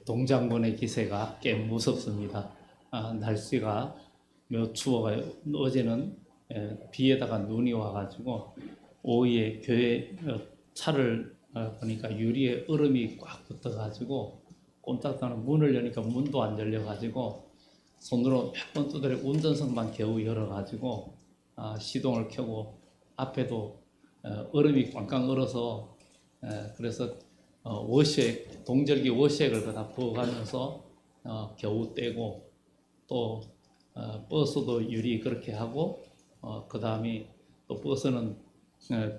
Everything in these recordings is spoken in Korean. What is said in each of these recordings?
동장군의 기세가 꽤 무섭습니다. 날씨가 매우 추워가요. 어제는 비에다가 눈이 와가지고 오후에 교회 차를 보니까 유리에 얼음이 꽉 붙어가지고 꼼짝도 문을 여니까 문도 안 열려가지고 손으로 몇 번 두드려 운전석만 겨우 열어가지고 시동을 켜고 앞에도 얼음이 꽝꽝 얼어서 그래서 워시액, 동절기 워시액을 다 부어가면서 겨우 떼고 또 버스도 유리 그렇게 하고 그 다음에 또 버스는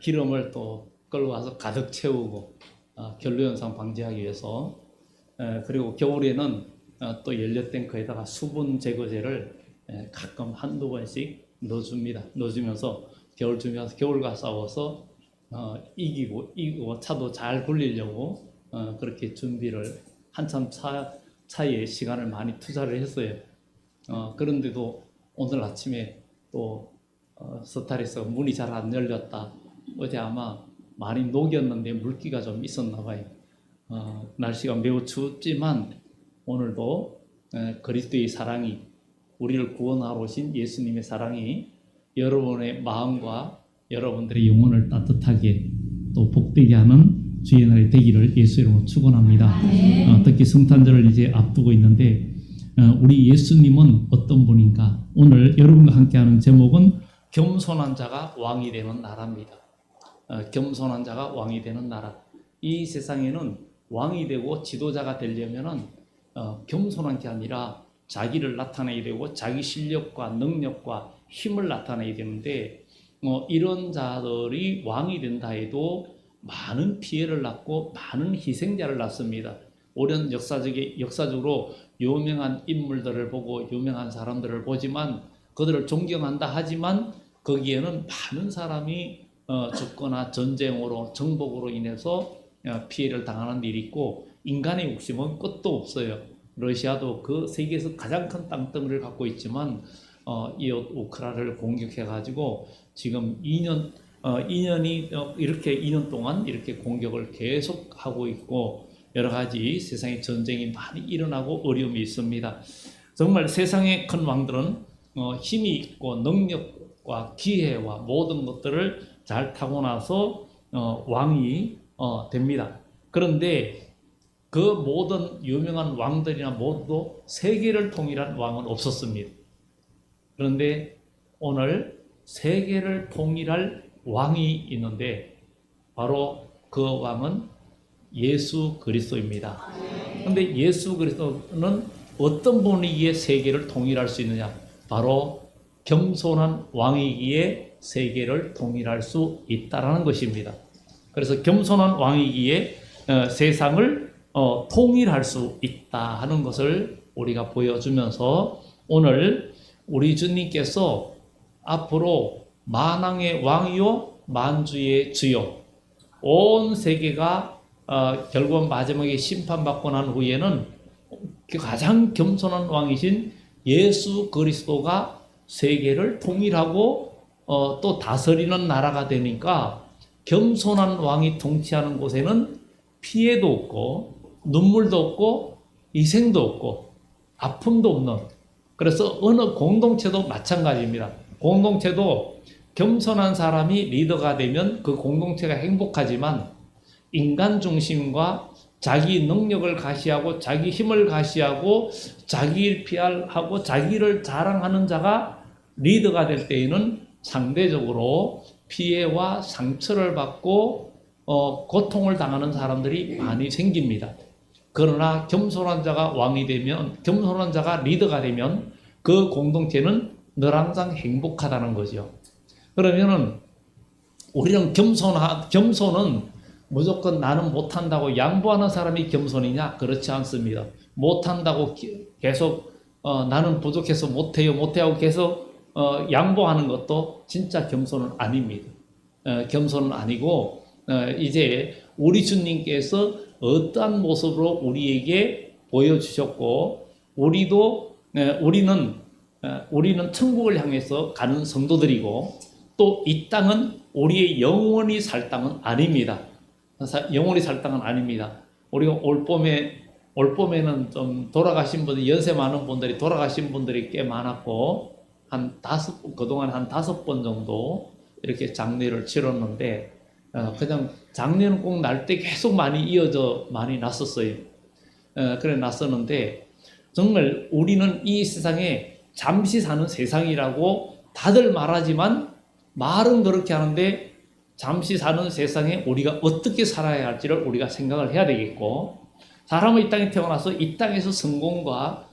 기름을 또 끌고 와서 가득 채우고 결로현상 방지하기 위해서 그리고 겨울에는 또 연료탱크에다가 수분 제거제를 가끔 한두 번씩 넣어줍니다. 넣어주면서 겨울 준비해서 겨울과 싸워서 이기고 차도 잘 굴리려고 그렇게 준비를 한참 차에 시간을 많이 투자를 했어요. 그런데도 오늘 아침에 또 스타일에서 문이 잘 안 열렸다. 어제 아마 많이 녹였는데 물기가 좀 있었나 봐요. 날씨가 매우 춥지만 오늘도 그리스도의 사랑이, 우리를 구원하러 오신 예수님의 사랑이 여러분의 마음과 여러분들의 영혼을 따뜻하게 또 복되게 하는 주의 날이 되기를 예수 이름으로 축원합니다. 특히 성탄절을 이제 앞두고 있는데 우리 예수님은 어떤 분인가? 오늘 여러분과 함께하는 제목은 겸손한 자가 왕이 되는 나라입니다. 겸손한 자가 왕이 되는 나라. 이 세상에는 왕이 되고 지도자가 되려면은 겸손한 게 아니라 자기를 나타내야 되고 자기 실력과 능력과 힘을 나타내야 되는데 이런 자들이 왕이 된다 해도 많은 피해를 낳고 많은 희생자를 낳습니다. 오랜 역사적으로 유명한 인물들을 보고 유명한 사람들을 보지만 그들을 존경한다 하지만 거기에는 많은 사람이 죽거나 전쟁으로 정복으로 인해서 피해를 당하는 일이 있고 인간의 욕심은 끝도 없어요. 러시아도 그 세계에서 가장 큰 땅덩어리를 갖고 있지만 이웃 우크라이나를 공격해가지고 지금 2년이 이렇게 2년 동안 이렇게 공격을 계속하고 있고 여러 가지 세상에 전쟁이 많이 일어나고 어려움이 있습니다. 정말 세상의 큰 왕들은 힘이 있고 능력과 기회와 모든 것들을 잘 타고나서 왕이 됩니다. 그런데 그 모든 유명한 왕들이나 모두 세계를 통일한 왕은 없었습니다. 그런데 오늘 세계를 통일할 왕이 있는데 바로 그 왕은 예수 그리스도입니다. 그런데 예수 그리스도는 어떤 분이기에 세계를 통일할 수 있느냐? 바로 겸손한 왕이기에 세계를 통일할 수 있다라는 것입니다. 그래서 겸손한 왕이기에 세상을 통일할 수 있다 하는 것을 우리가 보여주면서 오늘 우리 주님께서 앞으로 만왕의 왕이요 만주의 주요 온 세계가 결국 마지막에 심판받고 난 후에는 가장 겸손한 왕이신 예수 그리스도가 세계를 통일하고 또 다스리는 나라가 되니까 겸손한 왕이 통치하는 곳에는 피해도 없고 눈물도 없고 희생도 없고 아픔도 없는, 그래서 어느 공동체도 마찬가지입니다. 공동체도 겸손한 사람이 리더가 되면 그 공동체가 행복하지만 인간 중심과 자기 능력을 가시하고 자기 힘을 가시하고 자기를 피하고 자기를 자랑하는 자가 리더가 될 때에는 상대적으로 피해와 상처를 받고 고통을 당하는 사람들이 많이 생깁니다. 그러나 겸손한 자가 왕이 되면, 겸손한 자가 리더가 되면 그 공동체는 늘 항상 행복하다는 거죠. 그러면은 우리는 겸손은 무조건 나는 못한다고 양보하는 사람이 겸손이냐? 그렇지 않습니다. 못한다고 계속 나는 부족해서 못해요 계속 양보하는 것도 진짜 겸손은 아닙니다. 겸손은 아니고 이제 우리 주님께서 어떠한 모습으로 우리에게 보여주셨고 우리는 천국을 향해서 가는 성도들이고 또 이 땅은 우리의 영원히 살 땅은 아닙니다. 영원히 살 땅은 아닙니다. 우리가 올 봄에 올 봄에는 좀 돌아가신 분들, 연세 많은 분들이 돌아가신 분들이 꽤 많았고, 그동안 한 5번 정도 이렇게 장례를 치렀는데, 그냥 장례는 꼭 날 때 계속 많이 이어져 많이 났었어요. 그래 났었는데, 정말 우리는 이 세상에 잠시 사는 세상이라고 다들 말하지만, 말은 그렇게 하는데 잠시 사는 세상에 우리가 어떻게 살아야 할지를 우리가 생각을 해야 되겠고, 사람은 이 땅에 태어나서 이 땅에서 성공과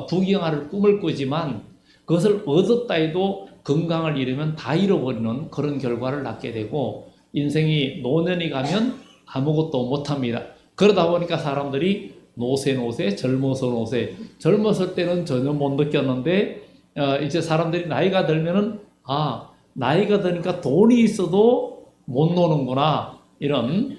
부귀영화를 꿈을 꾸지만 그것을 얻었다 해도 건강을 잃으면 다 잃어버리는 그런 결과를 낳게 되고, 인생이 노년이 가면 아무것도 못합니다. 그러다 보니까 사람들이 노세 젊어서 노세, 젊었을 때는 전혀 못 느꼈는데 이제 사람들이 나이가 들면은 나이가 드니까 돈이 있어도 못 노는구나, 이런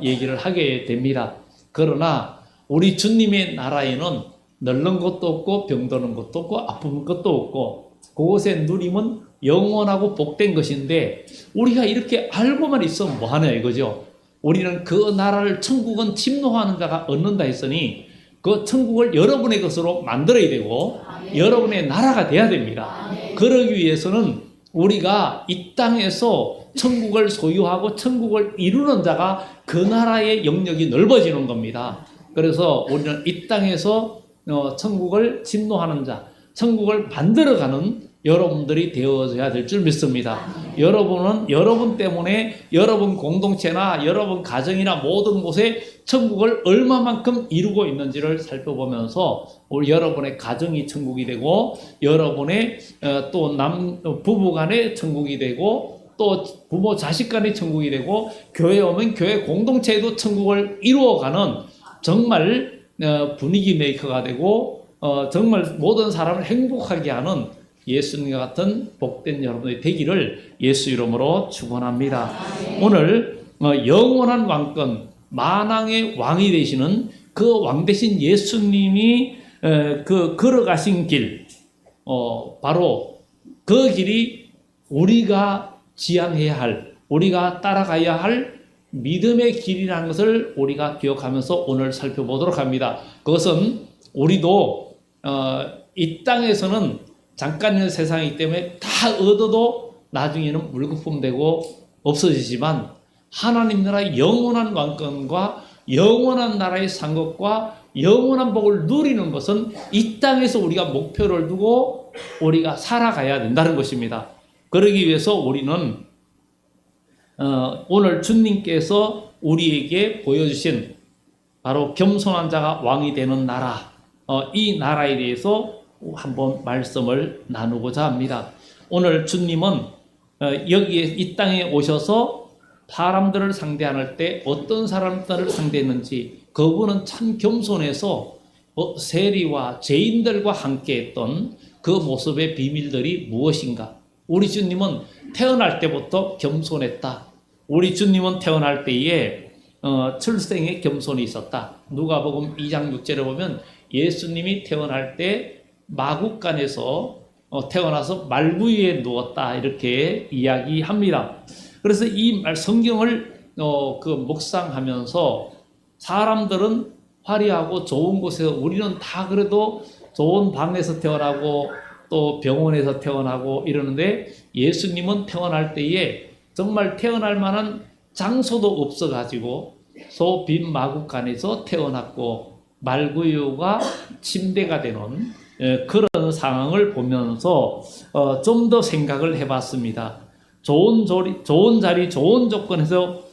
얘기를 하게 됩니다. 그러나 우리 주님의 나라에는 늙는 것도 없고 병드는 것도 없고 아픈 것도 없고, 그것의 누림은 영원하고 복된 것인데, 우리가 이렇게 알고만 있으면 뭐하냐 이거죠. 우리는 그 나라를, 천국은 침노하는 자가 얻는다 했으니 그 천국을 여러분의 것으로 만들어야 되고 여러분의 나라가 돼야 됩니다. 그러기 위해서는 우리가 이 땅에서 천국을 소유하고 천국을 이루는 자가 그 나라의 영역이 넓어지는 겁니다. 그래서 우리는 이 땅에서 천국을 침노하는 자, 천국을 만들어가는 여러분들이 되어져야 될 줄 믿습니다. 여러분은 여러분 때문에 여러분 공동체나 여러분 가정이나 모든 곳에 천국을 얼마만큼 이루고 있는지를 살펴보면서 여러분의 가정이 천국이 되고, 여러분의 또 부부 간의 천국이 되고, 또 부모 자식 간의 천국이 되고, 교회 오면 교회 공동체에도 천국을 이루어가는 정말 분위기 메이커가 되고, 정말 모든 사람을 행복하게 하는 예수님과 같은 복된 여러분이 되기를 예수 이름으로 축원합니다. 오늘 영원한 왕권, 만왕의 왕이 되시는 그 왕 되신 예수님이 걸어가신 길, 바로 그 길이 우리가 지향해야 할, 우리가 따라가야 할 믿음의 길이라는 것을 우리가 기억하면서 오늘 살펴보도록 합니다. 그것은 우리도 이 땅에서는 잠깐의 세상이기 때문에 다 얻어도 나중에는 물거품 되고 없어지지만, 하나님 나라의 영원한 왕권과 영원한 나라의 상급과 영원한 복을 누리는 것은 이 땅에서 우리가 목표를 두고 우리가 살아가야 된다는 것입니다. 그러기 위해서 우리는 오늘 주님께서 우리에게 보여주신 바로 겸손한 자가 왕이 되는 나라, 이 나라에 대해서 한번 말씀을 나누고자 합니다. 오늘 주님은 여기에 이 땅에 오셔서 사람들을 상대할 때 어떤 사람들을 상대했는지, 그분은 참 겸손해서 세리와 죄인들과 함께 했던 그 모습의 비밀들이 무엇인가? 우리 주님은 태어날 때부터 겸손했다. 우리 주님은 태어날 때에 출생에 겸손이 있었다. 누가복음 2장 6절에 보면 예수님이 태어날 때 마국간에서 태어나서 말구유에 누웠다, 이렇게 이야기합니다. 그래서 이 성경을 묵상하면서 사람들은 화려하고 좋은 곳에서, 우리는 다 그래도 좋은 방에서 태어나고 또 병원에서 태어나고 이러는데, 예수님은 태어날 때에 정말 태어날 만한 장소도 없어가지고 빈 마국간에서 태어났고, 말구유가 침대가 되는 그런 상황을 보면서 좀 더 생각을 해봤습니다. 좋은 자리, 좋은 조건에서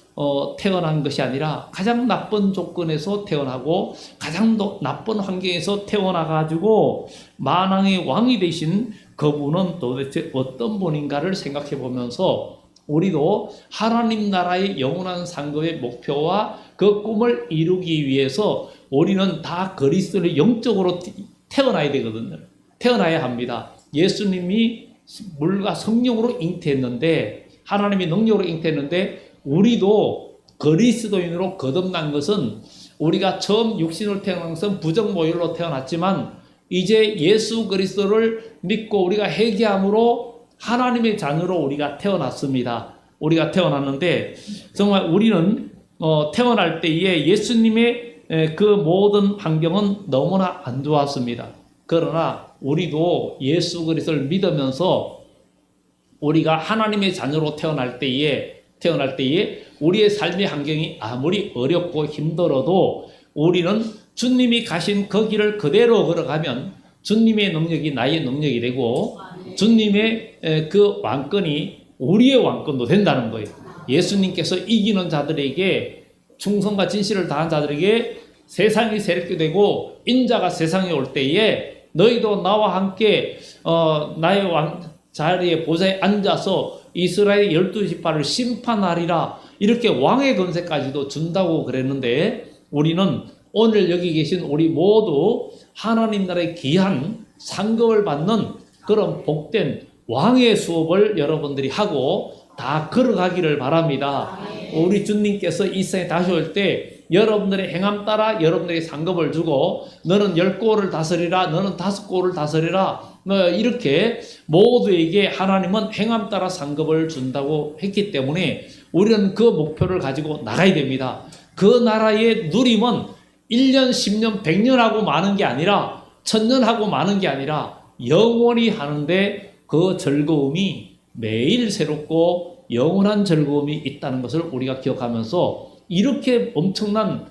태어난 것이 아니라 가장 나쁜 조건에서 태어나고 가장 나쁜 환경에서 태어나가지고 만왕의 왕이 되신 그분은 도대체 어떤 분인가를 생각해 보면서, 우리도 하나님 나라의 영원한 상급의 목표와 그 꿈을 이루기 위해서 우리는 다 그리스도를 영적으로 태어나야 되거든요. 태어나야 합니다. 예수님이 물과 성령으로 잉태했는데, 하나님이 능력으로 잉태했는데, 우리도 그리스도인으로 거듭난 것은, 우리가 처음 육신으로 태어난 것은 부정모율로 태어났지만 이제 예수 그리스도를 믿고 우리가 회개함으로 하나님의 자녀로 우리가 태어났습니다. 우리가 태어났는데, 정말 우리는 태어날 때에 예수님의 그 모든 환경은 너무나 안 좋았습니다. 그러나 우리도 예수 그리스도를 믿으면서 우리가 하나님의 자녀로 태어날 때에 우리의 삶의 환경이 아무리 어렵고 힘들어도 우리는 주님이 가신 그 길을 그대로 걸어가면 주님의 능력이 나의 능력이 되고 주님의 그 왕권이 우리의 왕권도 된다는 거예요. 예수님께서 이기는 자들에게, 충성과 진실을 다한 자들에게 세상이 새롭게 되고 인자가 세상에 올 때에 너희도 나와 함께 나의 왕 자리에 보좌에 앉아서 이스라엘 12지파를 심판하리라, 이렇게 왕의 권세까지도 준다고 그랬는데, 우리는 오늘 여기 계신 우리 모두 하나님 나라의 귀한 상급을 받는 그런 복된 왕의 수업을 여러분들이 하고 다 걸어가기를 바랍니다. 우리 주님께서 이 세상에 다시 올 때 여러분들의 행함 따라 여러분들에게 상급을 주고, 너는 10골을 다스리라, 너는 5골을 다스리라, 이렇게 모두에게 하나님은 행함 따라 상급을 준다고 했기 때문에 우리는 그 목표를 가지고 나가야 됩니다. 그 나라의 누림은 1년, 10년, 100년 하고 마는 게 아니라 1000년 하고 마는 게 아니라 영원히 하는데 그 즐거움이 매일 새롭고 영원한 즐거움이 있다는 것을 우리가 기억하면서 이렇게 엄청난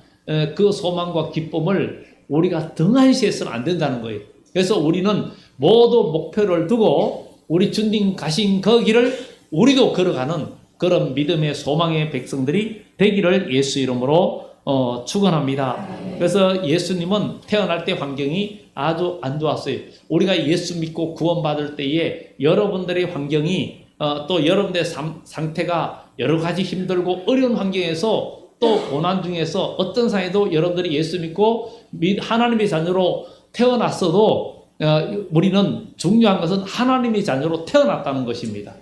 그 소망과 기쁨을 우리가 등한시해서는 안 된다는 거예요. 그래서 우리는 모두 목표를 두고 우리 주님 가신 그 길을 우리도 걸어가는 그런 믿음의 소망의 백성들이 되기를 예수 이름으로 축원합니다. 그래서 예수님은 태어날 때 환경이 아주 안 좋았어요. 우리가 예수 믿고 구원받을 때에 여러분들의 환경이 또 여러분들의 상태가 여러 가지 힘들고 어려운 환경에서 또 고난 중에서 어떤 상황에도 여러분들이 예수 믿고 하나님의 자녀로 태어났어도 우리는 중요한 것은 하나님의 자녀로 태어났다는 것입니다.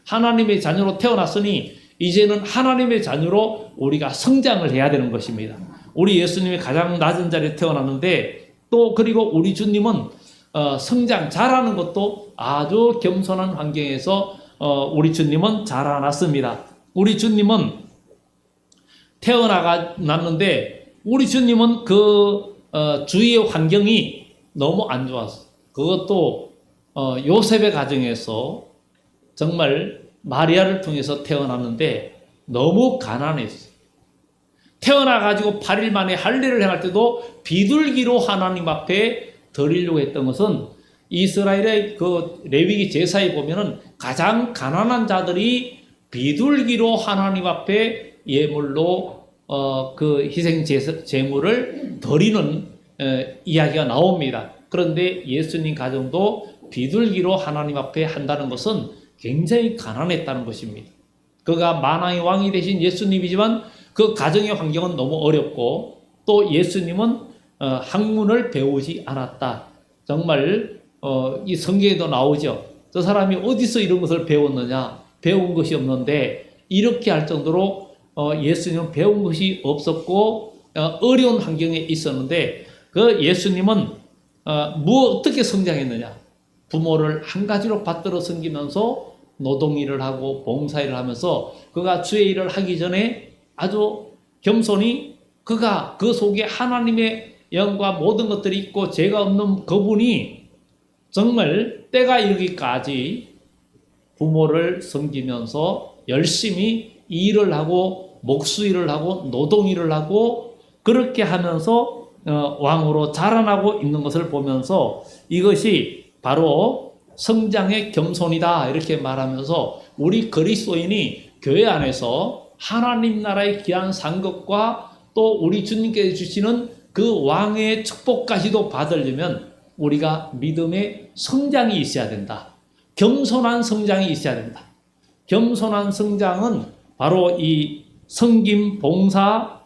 하나님의 자녀로 태어났으니 이제는 하나님의 자녀로 우리가 성장을 해야 되는 것입니다. 우리 예수님이 가장 낮은 자리에 태어났는데, 또 그리고 우리 주님은 성장 잘하는 것도 아주 겸손한 환경에서 우리 주님은 자라났습니다. 우리 주님은 태어났는데 우리 주님은 그 주위의 환경이 너무 안 좋았어. 그것도 요셉의 가정에서 정말 마리아를 통해서 태어났는데 너무 가난했어. 태어나가지고 8일 만에 할례를 행할 때도 비둘기로 하나님 앞에 드리려고 했던 것은, 이스라엘의 그 레위기 제사에 보면은 가장 가난한 자들이 비둘기로 하나님 앞에 예물로 그 희생 제물을 드리는 이야기가 나옵니다. 그런데 예수님 가정도 비둘기로 하나님 앞에 한다는 것은 굉장히 가난했다는 것입니다. 그가 만왕의 왕이 되신 예수님이지만 그 가정의 환경은 너무 어렵고, 또 예수님은 학문을 배우지 않았다. 정말 이 성경에도 나오죠. 저 사람이 어디서 이런 것을 배웠느냐, 배운 것이 없는데, 이렇게 할 정도로 예수님은 배운 것이 없었고 어려운 환경에 있었는데, 그 예수님은 어떻게 성장했느냐, 부모를 한 가지로 받들어 섬기면서 노동일을 하고 봉사일을 하면서 그가 주의 일을 하기 전에 아주 겸손히, 그가 그 속에 하나님의 영과 모든 것들이 있고 죄가 없는 그분이 정말 때가 이르기까지 부모를 섬기면서 열심히 일을 하고 목수일을 하고 노동일을 하고 그렇게 하면서 왕으로 자라나고 있는 것을 보면서 이것이 바로 성장의 겸손이다, 이렇게 말하면서 우리 그리스도인이 교회 안에서 하나님 나라의 귀한 상급과 또 우리 주님께서 주시는 그 왕의 축복까지도 받으려면 우리가 믿음의 성장이 있어야 된다. 겸손한 성장이 있어야 된다. 겸손한 성장은 바로 이 섬김, 봉사,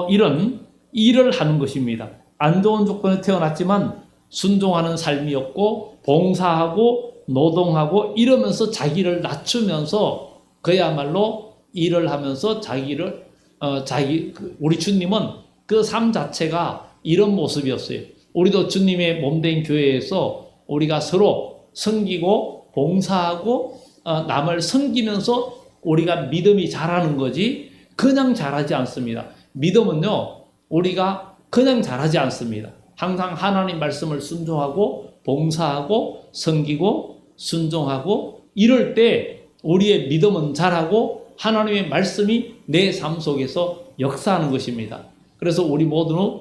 이런 일을 하는 것입니다. 안 좋은 조건에 태어났지만 순종하는 삶이었고, 봉사하고 노동하고 이러면서 자기를 낮추면서 그야말로 일을 하면서 우리 주님은 그 삶 자체가 이런 모습이었어요. 우리도 주님의 몸된 교회에서 우리가 서로 섬기고 봉사하고 남을 섬기면서 우리가 믿음이 자라는 거지 그냥 자라지 않습니다. 믿음은요, 우리가 그냥 잘하지 않습니다. 항상 하나님 말씀을 순종하고 봉사하고 섬기고 순종하고 이럴 때 우리의 믿음은 자라고 하나님의 말씀이 내 삶 속에서 역사하는 것입니다. 그래서 우리 모두는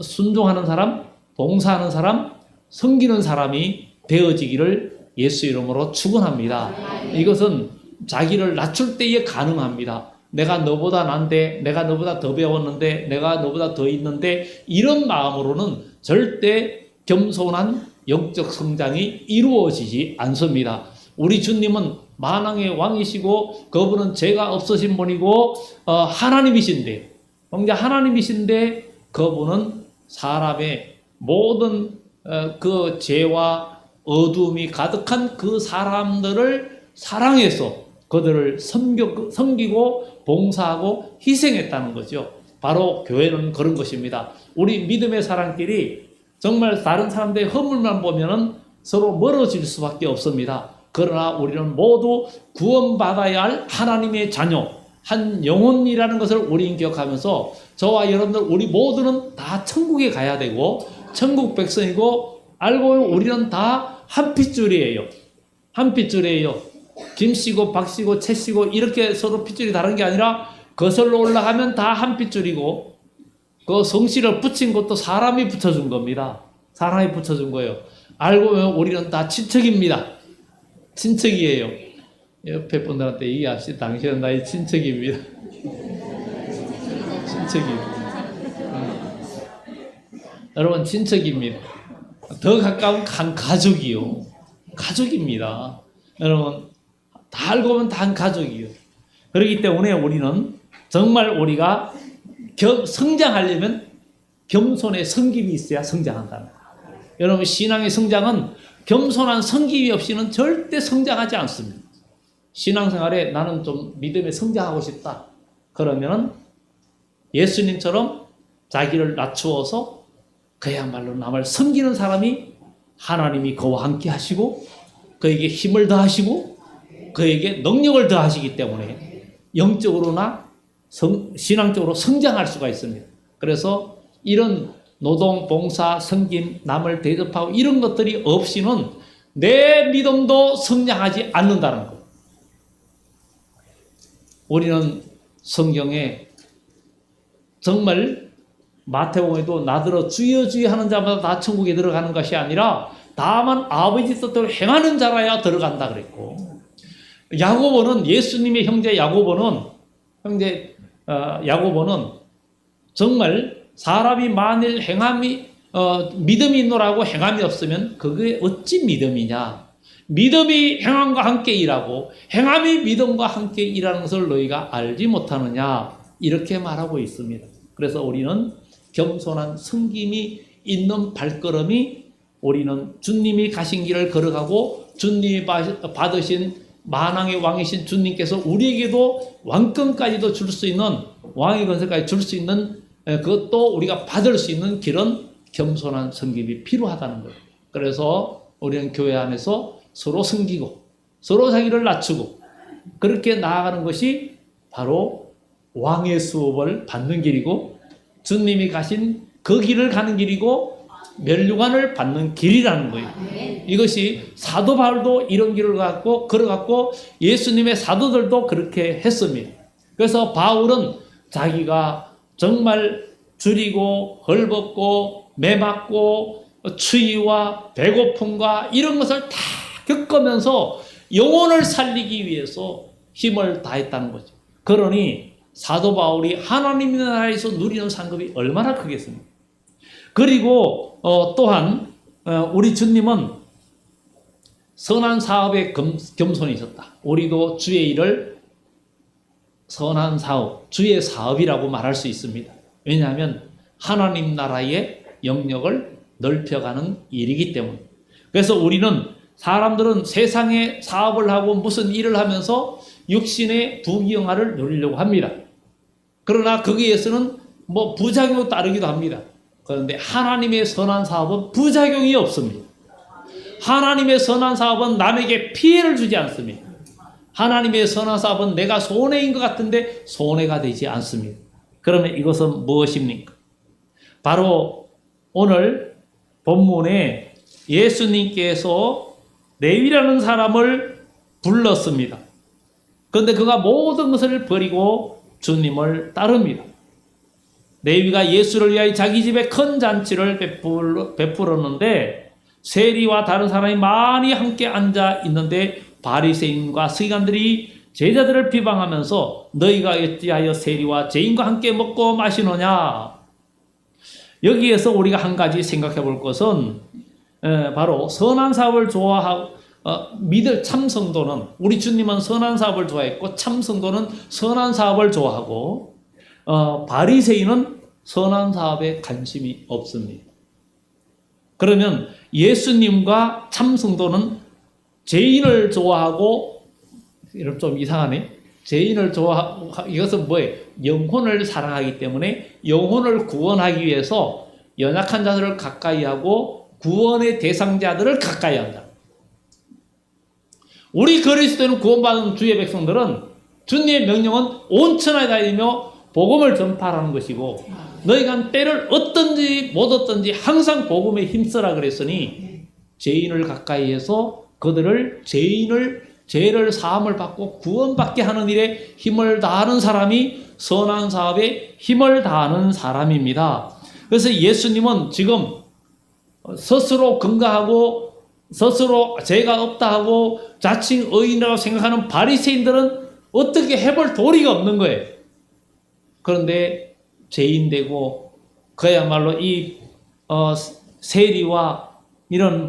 순종하는 사람, 봉사하는 사람, 섬기는 사람이 되어지기를 예수 이름으로 축원합니다. 이것은 자기를 낮출 때에 가능합니다. 내가 너보다 난데, 내가 너보다 더 배웠는데, 내가 너보다 더 있는데 이런 마음으로는 절대 겸손한 영적 성장이 이루어지지 않습니다. 우리 주님은 만왕의 왕이시고 그분은 죄가 없으신 분이고 하나님이신데, 하나님이신데 그분은 사람의 모든 그 죄와 어두움이 가득한 그 사람들을 사랑해서 그들을 섬기고 봉사하고 희생했다는 거죠. 바로 교회는 그런 것입니다. 우리 믿음의 사람끼리 정말 다른 사람들의 허물만 보면은 서로 멀어질 수밖에 없습니다. 그러나 우리는 모두 구원받아야 할 하나님의 자녀, 한 영혼이라는 것을 우리는 기억하면서 저와 여러분들 우리 모두는 다 천국에 가야 되고 천국 백성이고 알고 보면 우리는 다 한 핏줄이에요. 한 핏줄이에요. 김씨고 박씨고 채씨고 이렇게 서로 핏줄이 다른 게 아니라 거슬러 올라가면 다 한 핏줄이고 그 성씨를 붙인 것도 사람이 붙여준 겁니다. 사람이 붙여준 거예요. 알고 보면 우리는 다 친척입니다. 친척이에요. 옆에 분들한테 얘기합시다. 당신은 나의 친척입니다. 친척입니다. 여러분 친척입니다. 더 가까운 한 가족이요. 가족입니다. 여러분 다 알고 보면 다 한 가족이요. 그렇기 때문에 우리는 정말 우리가 성장하려면 겸손의 섬김이 있어야 성장한다. 여러분 신앙의 성장은 겸손한 섬김이 없이는 절대 성장하지 않습니다. 신앙생활에 나는 좀 믿음에 성장하고 싶다. 그러면은 예수님처럼 자기를 낮추어서 그야말로 남을 섬기는 사람이 하나님이 그와 함께 하시고 그에게 힘을 더하시고 그에게 능력을 더하시기 때문에 영적으로나 신앙적으로 성장할 수가 있습니다. 그래서 이런 노동, 봉사, 섬김, 남을 대접하고 이런 것들이 없이는 내 믿음도 성장하지 않는다는 것. 우리는 성경에 정말 마태복음에도 나더러 주여 주여 하는 자마다 다 천국에 들어가는 것이 아니라 다만 아버지 뜻대로 행하는 자라야 들어간다 그랬고, 야고보는 예수님의 형제 야고보는 정말 사람이 만일 믿음이 있노라고 행함이 없으면 그게 어찌 믿음이냐. 믿음이 행함과 함께 일하고 행함이 믿음과 함께 일하는 것을 너희가 알지 못하느냐. 이렇게 말하고 있습니다. 그래서 우리는 겸손한 섬김이 있는 발걸음이 우리는 주님이 가신 길을 걸어가고 주님이 받으신 만왕의 왕이신 주님께서 우리에게도 왕권까지도 줄 수 있는 왕의 권세까지 줄 수 있는 그것도 우리가 받을 수 있는 길은 겸손한 섬김이 필요하다는 거예요. 그래서 우리는 교회 안에서 서로 섬기고 서로 자기를 낮추고 그렇게 나아가는 것이 바로 왕의 수업을 받는 길이고 주님이 가신 그 길을 가는 길이고 면류관을 받는 길이라는 거예요. 이것이 사도 바울도 이런 길을 걸어갔고 예수님의 사도들도 그렇게 했습니다. 그래서 바울은 자기가 정말 줄이고 헐벗고 매맞고 추위와 배고픔과 이런 것을 다 겪으면서 영혼을 살리기 위해서 힘을 다했다는 거죠. 그러니 사도 바울이 하나님의 나라에서 누리는 상급이 얼마나 크겠습니까? 그리고 또한 우리 주님은 선한 사업에 겸손이 있었다. 우리도 주의 일을 선한 사업, 주의 사업이라고 말할 수 있습니다. 왜냐하면 하나님 나라의 영역을 넓혀가는 일이기 때문에. 그래서 사람들은 세상에 사업을 하고 무슨 일을 하면서 육신의 부귀영화를 누리려고 합니다. 그러나 거기에서는 부작용이 따르기도 합니다. 그런데 하나님의 선한 사업은 부작용이 없습니다. 하나님의 선한 사업은 남에게 피해를 주지 않습니다. 하나님의 선한 사업은 내가 손해인 것 같은데 손해가 되지 않습니다. 그러면 이것은 무엇입니까? 바로 오늘 본문에 예수님께서 레위라는 사람을 불렀습니다. 그런데 그가 모든 것을 버리고 주님을 따릅니다. 레위가 예수를 위하여 자기 집에 큰 잔치를 베풀었는데 세리와 다른 사람이 많이 함께 앉아 있는데 바리새인과 서기관들이 제자들을 비방하면서 너희가 어찌하여 세리와 죄인과 함께 먹고 마시느냐. 여기에서 우리가 한 가지 생각해 볼 것은 바로 선한 사업을 좋아하고 믿을 참 성도는, 우리 주님은 선한 사업을 좋아했고 참 성도는 선한 사업을 좋아하고 바리새인은 선한 사업에 관심이 없습니다. 그러면 예수님과 참 성도는 죄인을 좋아하고, 이런 좀 이상하네. 죄인을 좋아하고, 이것은 뭐예요? 영혼을 사랑하기 때문에 영혼을 구원하기 위해서 연약한 자들을 가까이 하고 구원의 대상자들을 가까이 한다. 우리 그리스도인은 구원받은 주의 백성들은 주님의 명령은 온 천하에 다니며 복음을 전파하는 것이고 너희가 때를 얻든지 못 얻든지 항상 복음에 힘쓰라 그랬으니 죄인을 가까이 해서 그들을 죄를 사함을 받고 구원받게 하는 일에 힘을 다하는 사람이 선한 사업에 힘을 다하는 사람입니다. 그래서 예수님은 지금 스스로 건강하고 스스로 죄가 없다 하고 자칭 의인이라고 생각하는 바리새인들은 어떻게 해볼 도리가 없는 거예요. 그런데 죄인 되고 그야말로 이 세리와 이런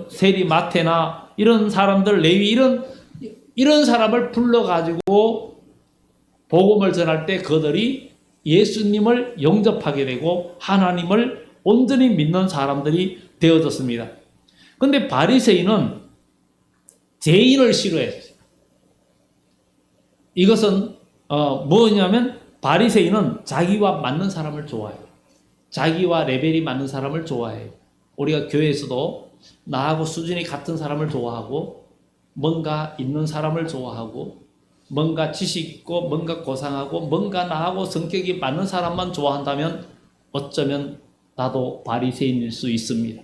세리 마태나 이런 사람들, 레위 이런 사람을 불러가지고 복음을 전할 때 그들이 예수님을 영접하게 되고 하나님을 온전히 믿는 사람들이 되어졌습니다. 그런데 바리새인은 죄인을 싫어했어요. 이것은 뭐냐면 바리새인은 자기와 맞는 사람을 좋아해요. 자기와 레벨이 맞는 사람을 좋아해요. 우리가 교회에서도 나하고 수준이 같은 사람을 좋아하고 뭔가 있는 사람을 좋아하고 뭔가 지식 있고 뭔가 고상하고 뭔가 나하고 성격이 맞는 사람만 좋아한다면 어쩌면 나도 바리새인일 수 있습니다.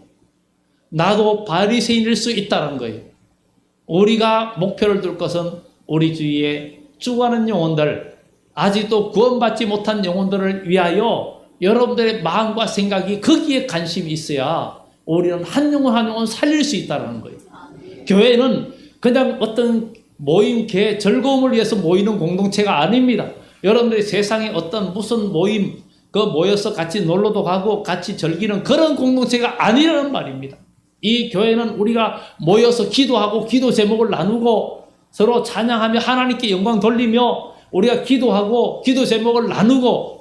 나도 바리새인일 수 있다는 거예요. 우리가 목표를 둘 것은 우리 주위에 죽어가는 영혼들, 아직도 구원받지 못한 영혼들을 위하여 여러분들의 마음과 생각이 거기에 관심이 있어야 우리는 한 영혼 한 영혼 살릴 수 있다는 거예요. 교회는 그냥 어떤 모임, 즐거움을 위해서 모이는 공동체가 아닙니다. 여러분들이 세상에 어떤 무슨 모임, 모여서 같이 놀러도 가고 같이 즐기는 그런 공동체가 아니라는 말입니다. 이 교회는 우리가 모여서 기도하고 기도 제목을 나누고 서로 찬양하며 하나님께 영광 돌리며 우리가 기도하고 기도 제목을 나누고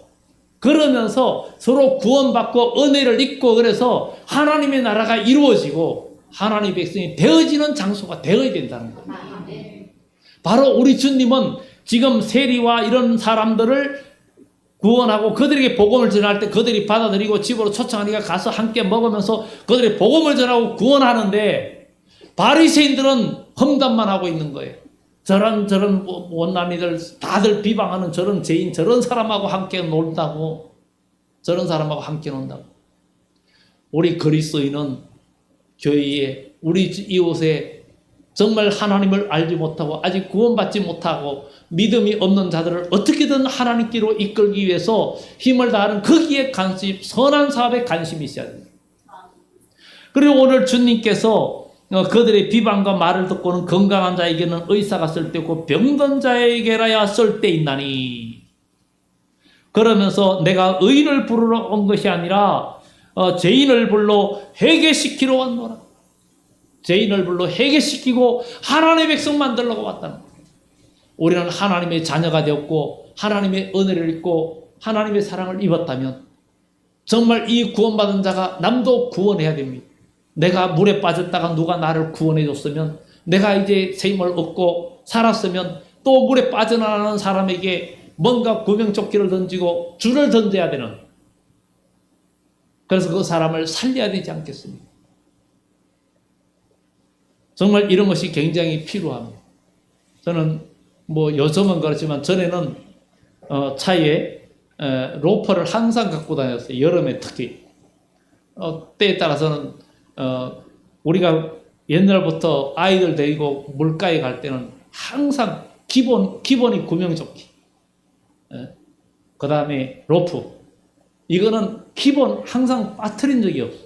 그러면서 서로 구원받고 은혜를 입고 그래서 하나님의 나라가 이루어지고 하나님의 백성이 되어지는 장소가 되어야 된다는 겁니다. 바로 우리 주님은 지금 세리와 이런 사람들을 구원하고 그들에게 복음을 전할 때 그들이 받아들이고 집으로 초청하니까 가서 함께 먹으면서 그들이 복음을 전하고 구원하는데 바리새인들은 험담만 하고 있는 거예요. 저런 원난이들 다들 비방하는 저런 죄인 저런 사람하고 함께 논다고 저런 사람하고 함께 논다고. 우리 그리스도인은 교회에 우리 이웃에 정말 하나님을 알지 못하고 아직 구원받지 못하고 믿음이 없는 자들을 어떻게든 하나님께로 이끌기 위해서 힘을 다하는 거기에 관심, 선한 사업에 관심이 있어야 됩니다. 그리고 오늘 주님께서 그들의 비방과 말을 듣고는 건강한 자에게는 의사가 쓸데없고 병든 자에게라야 쓸데있나니 그러면서 내가 의인을 부르러 온 것이 아니라 죄인을 불러 회개시키러 왔노라. 죄인을 불러 회개시키고 하나님의 백성 만들려고 왔다는 거예요. 우리는 하나님의 자녀가 되었고 하나님의 은혜를 입고 하나님의 사랑을 입었다면 정말 이 구원받은 자가 남도 구원해야 됩니다. 내가 물에 빠졌다가 누가 나를 구원해 줬으면 내가 이제 새 힘을 얻고 살았으면 또 물에 빠져나가는 사람에게 뭔가 구명조끼를 던지고 줄을 던져야 되는, 그래서 그 사람을 살려야 되지 않겠습니까? 정말 이런 것이 굉장히 필요합니다. 저는 요즘은 그렇지만 전에는 차에 로퍼를 항상 갖고 다녔어요. 여름에 특히. 때에 따라서는 우리가 옛날부터 아이들 데리고 물가에 갈 때는 항상 기본이 구명조끼, 그 다음에 로프. 이거는 기본 항상 빠뜨린 적이 없어.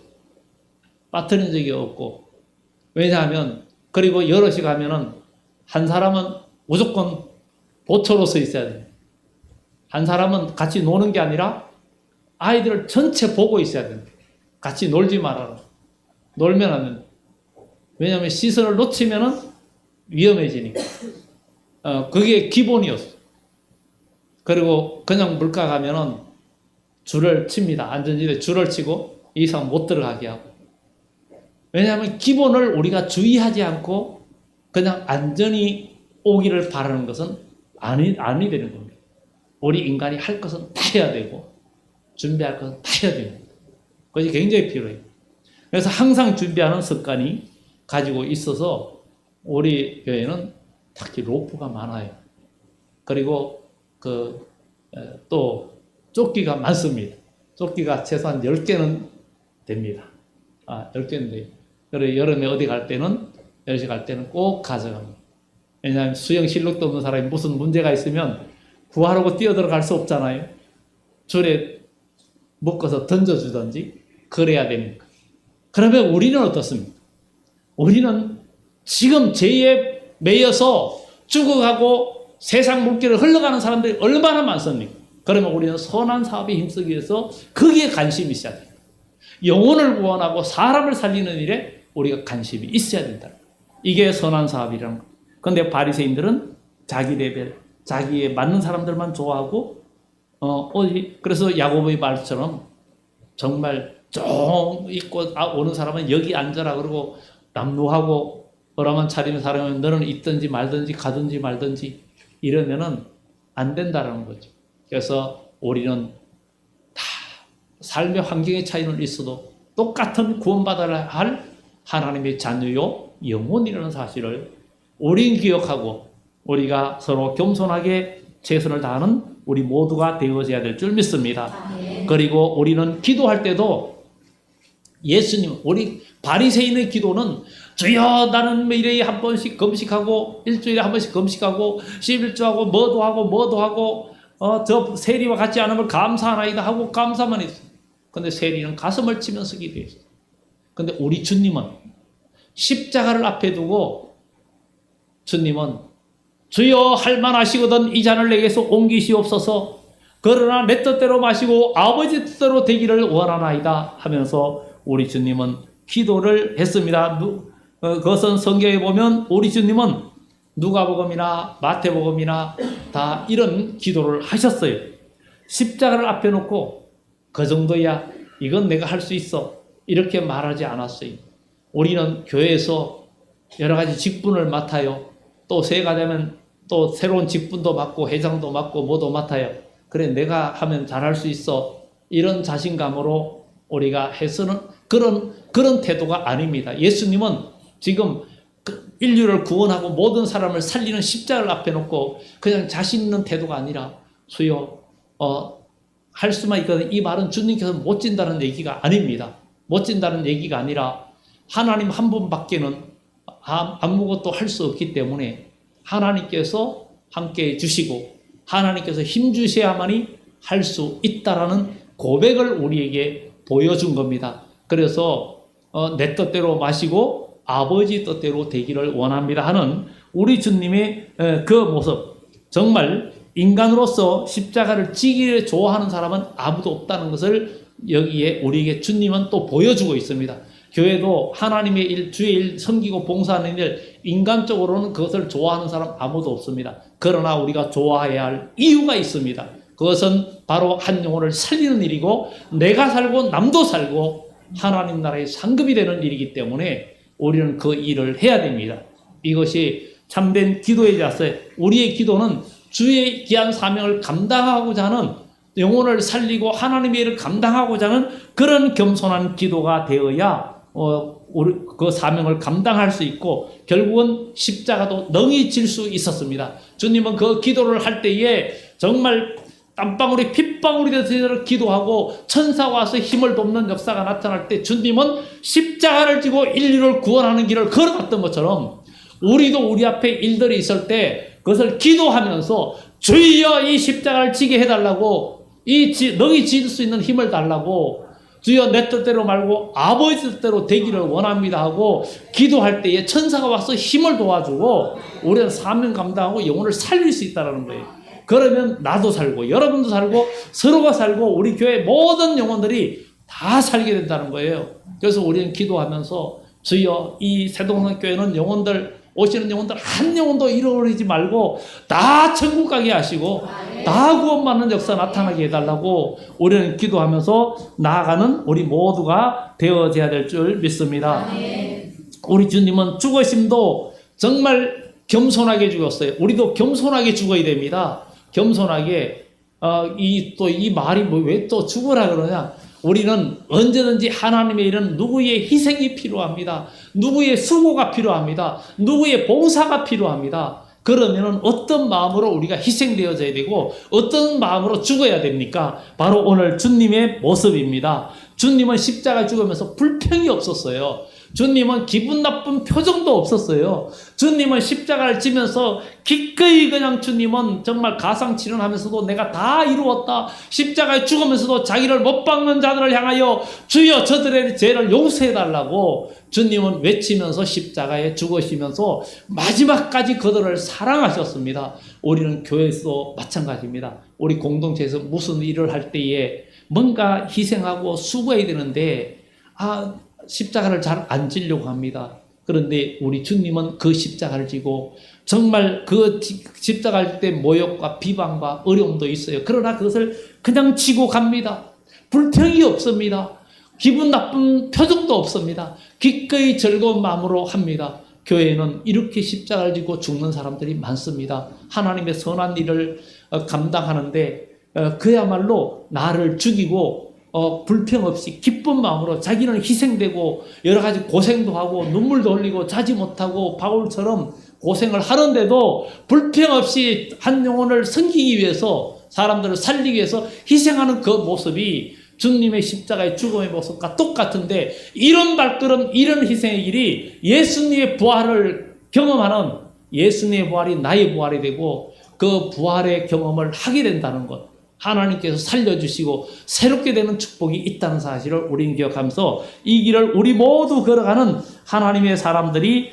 빠뜨린 적이 없고. 왜냐하면, 그리고 여럿이 가면은 한 사람은 무조건 보초로서 있어야 돼요. 한 사람은 같이 노는 게 아니라 아이들을 전체 보고 있어야 된다. 같이 놀지 말아라. 놀면 안 된다. 왜냐하면 시선을 놓치면은 위험해지니까. 그게 기본이었어. 그리고 그냥 물가 가면은 줄을 칩니다. 안전지대 줄을 치고 이 이상 못 들어가게 하고. 왜냐하면 기본을 우리가 주의하지 않고 그냥 안전히 오기를 바라는 것은 아니 되는 겁니다. 우리 인간이 할 것은 다 해야 되고 준비할 것은 다 해야 됩니다. 그것이 굉장히 필요해요. 그래서 항상 준비하는 습관이 가지고 있어서 우리 교회는 특히 로프가 많아요. 그리고 또 조끼가 많습니다. 조끼가 최소한 10개는 됩니다. 10개는 돼요. 그리고 여름에 어디 갈 때는, 여시 갈 때는 꼭 가져갑니다. 왜냐하면 수영 실력도 없는 사람이 무슨 문제가 있으면 구하려고 뛰어들어갈 수 없잖아요. 줄에 묶어서 던져주든지 그래야 됩니까? 그러면 우리는 어떻습니까? 우리는 지금 죄에 매여서 죽어가고 세상 물길을 흘러가는 사람들이 얼마나 많습니까? 그러면 우리는 선한 사업에 힘쓰기 위해서 거기에 관심이 있어야 됩니다. 영혼을 구원하고 사람을 살리는 일에 우리가 관심이 있어야 된다. 이게 선한 사업이라는 거예요. 그런데 바리새인들은 자기 레벨, 자기에 맞는 사람들만 좋아하고 그래서 야고보의 말처럼 정말 좀 있고 오는 사람은 여기 앉아라 그러고 남루하고 어라만 차리는 사람은 너는 있든지 말든지 가든지 말든지 이러면은 안 된다는 거죠. 그래서 우리는 다 삶의 환경의 차이는 있어도 똑같은 구원받아야 할 하나님의 자녀요 영혼이라는 사실을 우린 기억하고 우리가 서로 겸손하게 최선을 다하는 우리 모두가 되어져야 될 줄 믿습니다. 그리고 우리는 기도할 때도 예수님, 우리 바리새인의 기도는 주여 나는 매일에 한 번씩 금식하고 일주일에 한 번씩 금식하고 11조하고 뭐도 하고 저 세리와 같지 않으면 감사하나이다 하고 감사만 했어요. 근데 세리는 가슴을 치면서 기도했어요. 근데 우리 주님은 십자가를 앞에 두고 주님은 주여 할만하시거든 이 잔을 내게서 옮기시옵소서 그러나 내 뜻대로 마시고 아버지 뜻대로 되기를 원하나이다 하면서 우리 주님은 기도를 했습니다. 그것은 성경에 보면 우리 주님은 누가복음이나 마태복음이나 다 이런 기도를 하셨어요. 십자가를 앞에 놓고 그 정도야 이건 내가 할 수 있어 이렇게 말하지 않았어요. 우리는 교회에서 여러 가지 직분을 맡아요. 또 새해가 되면 또 새로운 직분도 맡고 회장도 맡고 뭐도 맡아요. 그래 내가 하면 잘할 수 있어 이런 자신감으로 우리가 해서는 그런 태도가 아닙니다. 예수님은 지금 인류를 구원하고 모든 사람을 살리는 십자가를 앞에 놓고 그냥 자신 있는 태도가 아니라 주여 할 수만 있거든. 이 말은 주님께서 못 진다는 얘기가 아닙니다. 못 진다는 얘기가 아니라 하나님 한 분밖에는 아무것도 할 수 없기 때문에 하나님께서 함께 해주시고 하나님께서 힘 주셔야만이 할 수 있다라는 고백을 우리에게 보여준 겁니다. 그래서 내 뜻대로 마시고 아버지 뜻대로 되기를 원합니다 하는 우리 주님의 그 모습, 정말 인간으로서 십자가를 지기를 좋아하는 사람은 아무도 없다는 것을 여기에 우리에게 주님은 또 보여주고 있습니다. 교회도 하나님의 일, 주의 일, 섬기고 봉사하는 일, 인간적으로는 그것을 좋아하는 사람 아무도 없습니다. 그러나 우리가 좋아해야 할 이유가 있습니다. 그것은 바로 한 영혼을 살리는 일이고 내가 살고 남도 살고 하나님 나라의 상급이 되는 일이기 때문에 우리는 그 일을 해야 됩니다. 이것이 참된 기도의 자세. 우리의 기도는 주의 귀한 사명을 감당하고자 하는 영혼을 살리고 하나님의 일을 감당하고자 하는 그런 겸손한 기도가 되어야 그 사명을 감당할 수 있고 결국은 십자가도 능히 질 수 있었습니다. 주님은 그 기도를 할 때에 정말 땀방울이 핏방울이 돼서 기도하고 천사가 와서 힘을 돕는 역사가 나타날 때 주님은 십자가를 지고 인류를 구원하는 길을 걸어갔던 것처럼 우리도 우리 앞에 일들이 있을 때 그것을 기도하면서 주여 이 십자가를 지게 해달라고 너희 지을 수 있는 힘을 달라고 주여 내 뜻대로 말고 아버지 뜻대로 되기를 원합니다 하고 기도할 때에 천사가 와서 힘을 도와주고 우리는 사명 감당하고 영혼을 살릴 수 있다는 거예요. 그러면 나도 살고 여러분도 살고 서로가 살고 우리 교회 모든 영혼들이 다 살게 된다는 거예요. 그래서 우리는 기도하면서 주여 이 새동산 교회는 영혼들 오시는 영혼들 한 영혼도 잃어버리지 말고 다 천국 가게 하시고 다 구원받는 역사 나타나게 해달라고 우리는 기도하면서 나아가는 우리 모두가 되어져야 될 줄 믿습니다. 우리 주님은 죽으심도 정말 겸손하게 죽었어요. 우리도 겸손하게 죽어야 됩니다. 겸손하게 이 말이 왜 또 죽으라 그러냐? 우리는 언제든지 하나님의 일은 누구의 희생이 필요합니다. 누구의 수고가 필요합니다. 누구의 봉사가 필요합니다. 그러면은 어떤 마음으로 우리가 희생되어져야 되고 어떤 마음으로 죽어야 됩니까? 바로 오늘 주님의 모습입니다. 주님은 십자가 죽으면서 불평이 없었어요. 주님은 기분 나쁜 표정도 없었어요. 주님은 십자가를 지면서 기꺼이 그냥 주님은 정말 가상치론하면서도 내가 다 이루었다. 십자가에 죽으면서도 자기를 못 박는 자들을 향하여 주여 저들의 죄를 용서해달라고 주님은 외치면서 십자가에 죽으시면서 마지막까지 그들을 사랑하셨습니다. 우리는 교회에서도 마찬가지입니다. 우리 공동체에서 무슨 일을 할 때에 뭔가 희생하고 수고해야 되는데 십자가를 잘 안 지려고 합니다. 그런데 우리 주님은 그 십자가를 지고 정말 그 십자가를 때 모욕과 비방과 어려움도 있어요. 그러나 그것을 그냥 지고 갑니다. 불평이 없습니다. 기분 나쁜 표정도 없습니다. 기꺼이 즐거운 마음으로 합니다. 교회에는 이렇게 십자가를 지고 죽는 사람들이 많습니다. 하나님의 선한 일을 감당하는데 그야말로 나를 죽이고 불평 없이 기쁜 마음으로 자기는 희생되고 여러 가지 고생도 하고 눈물도 흘리고 자지 못하고 바울처럼 고생을 하는데도 불평 없이 한 영혼을 섬기기 위해서 사람들을 살리기 위해서 희생하는 그 모습이 주님의 십자가의 죽음의 모습과 똑같은데 이런 발걸음 이런 희생의 길이 예수님의 부활을 경험하는 예수님의 부활이 나의 부활이 되고 그 부활의 경험을 하게 된다는 것 하나님께서 살려주시고 새롭게 되는 축복이 있다는 사실을 우리는 기억하면서 이 길을 우리 모두 걸어가는 하나님의 사람들이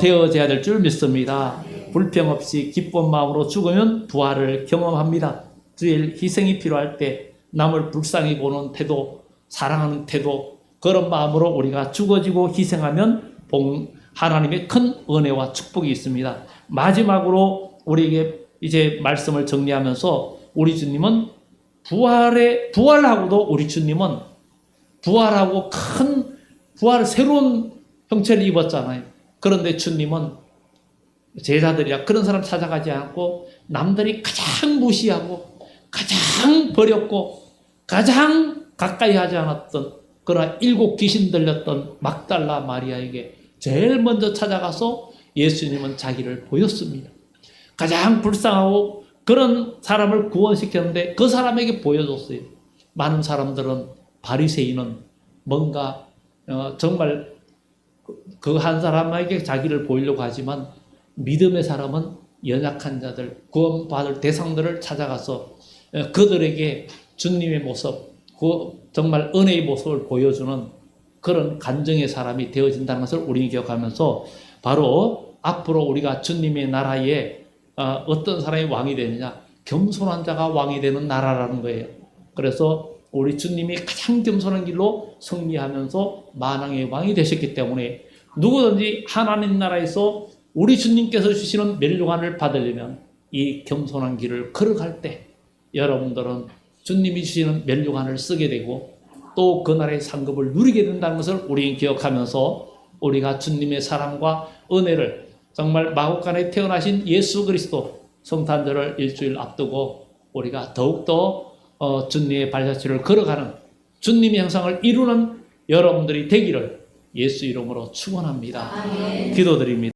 되어져야 될 줄 믿습니다. 불평 없이 기쁜 마음으로 죽으면 부활을 경험합니다. 주의 희생이 필요할 때 남을 불쌍히 보는 태도, 사랑하는 태도 그런 마음으로 우리가 죽어지고 희생하면 하나님의 큰 은혜와 축복이 있습니다. 마지막으로 우리에게 이제 말씀을 정리하면서 우리 주님은 부활하고도 우리 주님은 부활하고 큰 새로운 형체를 입었잖아요. 그런데 주님은 제자들이야 그런 사람 찾아가지 않고 남들이 가장 무시하고 가장 버렸고 가장 가까이 하지 않았던 그러나 7 귀신 들렸던 막달라 마리아에게 제일 먼저 찾아가서 예수님은 자기를 보였습니다. 가장 불쌍하고 그런 사람을 구원시켰는데 그 사람에게 보여줬어요. 많은 사람들은 바리새인은 뭔가 정말 그 한 사람에게 자기를 보이려고 하지만 믿음의 사람은 연약한 자들, 구원받을 대상들을 찾아가서 그들에게 주님의 모습, 정말 은혜의 모습을 보여주는 그런 간증의 사람이 되어진다는 것을 우리는 기억하면서 바로 앞으로 우리가 주님의 나라에 어떤 사람이 왕이 되느냐? 겸손한 자가 왕이 되는 나라라는 거예요. 그래서 우리 주님이 가장 겸손한 길로 승리하면서 만왕의 왕이 되셨기 때문에 누구든지 하나님 나라에서 우리 주님께서 주시는 멸류관을 받으려면 이 겸손한 길을 걸어갈 때 여러분들은 주님이 주시는 멸류관을 쓰게 되고 또 그 나라의 상급을 누리게 된다는 것을 우리는 기억하면서 우리가 주님의 사랑과 은혜를 정말 마국간에 태어나신 예수 그리스도 성탄절을 일주일 앞두고 우리가 더욱더 주님의 발자취를 걸어가는 주님의 형상을 이루는 여러분들이 되기를 예수 이름으로 축원합니다. 기도드립니다.